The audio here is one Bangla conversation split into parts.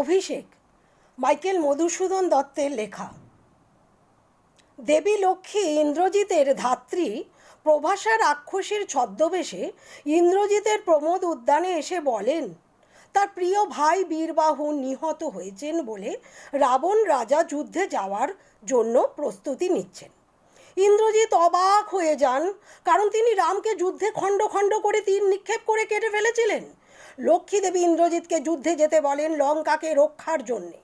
অভিষেক মাইকেল মধুসূদন দত্তের লেখা। দেবী লক্ষ্মী ইন্দ্রজিতের ধাত্রী প্রভাসা রাক্ষসীর ছদ্মবেশে ইন্দ্রজিতের প্রমোদ উদ্যানে এসে বলেন তার প্রিয় ভাই বীরবাহু নিহত হয়েছেন বলে রাবণ রাজা যুদ্ধে যাওয়ার জন্য প্রস্তুতি নিচ্ছেন। ইন্দ্রজিৎ অবাক হয়ে যান, কারণ তিনি রামকে যুদ্ধে খণ্ড খণ্ড করে তীর নিক্ষেপ করে কেটে ফেলেছিলেন। লক্ষ্মী দেবী ইন্দ্রজিৎকে যুদ্ধে যেতে বলেন লঙ্কাকে রক্ষার জন্যে।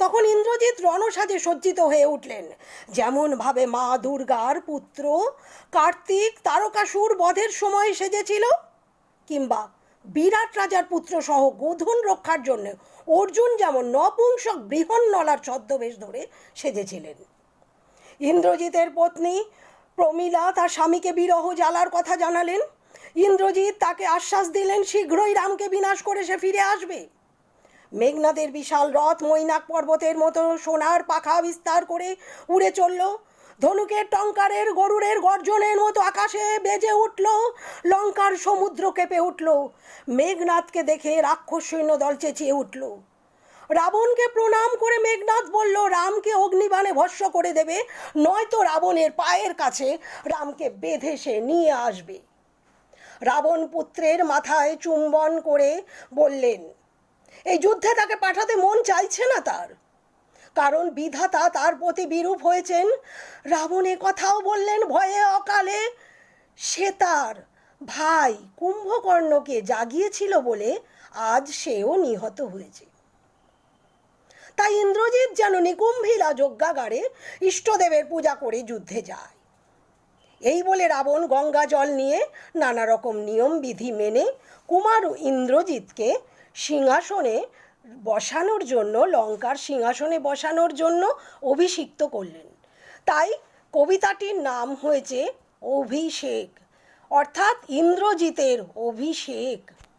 তখন ইন্দ্রজিৎ রণসাজে সজ্জিত হয়ে উঠলেন, যেমনভাবে মা দুর্গার পুত্র কার্তিক তারকাসুর বধের সময় সেজেছিল, কিংবা বিরাট রাজার পুত্র সহ গোধন রক্ষার জন্য অর্জুন যেমন নপুংসক বৃহন্নলার ছদ্মবেশ ধরে সেজেছিলেন। ইন্দ্রজিতের পত্নী প্রমীলা তার স্বামীকে বিরহ জ্বালার কথা জানালেন। ইন্দ্রজিৎ তাকে আশ্বাস দিলেন শীঘ্রই রামকে বিনাশ করে সে ফিরে আসবে। মেঘনাদের বিশাল রথ মৈনাক পর্বতের মতো সোনার পাখা বিস্তার করে উড়ে চলল। ধনুকের টঙ্কারের গরুরের গর্জনের মতো আকাশে বেজে উঠল। লঙ্কার সমুদ্র কেঁপে উঠল। মেঘনাদকে দেখে রাক্ষস সৈন্যদল চেঁচিয়ে উঠল। রাবণকে প্রণাম করে মেঘনাদ বলল রামকে অগ্নিবাণে ভস্ম করে দেবে, নয়তো রাবণের পায়ের কাছে রামকে বেঁধে সে নিয়ে আসবে। রাবণ পুত্রের মাথায় চুম্বন করে বললেন এই যুদ্ধে তাকে পাঠাতে মন চাইছে না তার, কারণ বিধাতা তার প্রতি বিরূপ হয়েছেন। রাবণ এ কথাও বললেন ভয়ে অকালে সে তার ভাই কুম্ভকর্ণকে জাগিয়েছিল বলে আজ সেও নিহত হয়েছে। তাই ইন্দ্রজিৎ যেন নিকুম্ভিলা যজ্ঞাগারে ইষ্টদেবের পূজা করে যুদ্ধে যায়। এই বলে রাবণ গঙ্গা জল নিয়ে নানা রকম নিয়ম বিধি মেনে কুমার ইন্দ্রজিৎকে সিংহাসনে বসানোর জন্য লঙ্কার সিংহাসনে বসানোর জন্য অভিষিক্ত করলেন। তাই কবিতাটির নাম হয়েছে অভিষেক, অর্থাৎ ইন্দ্রজিতের অভিষেক।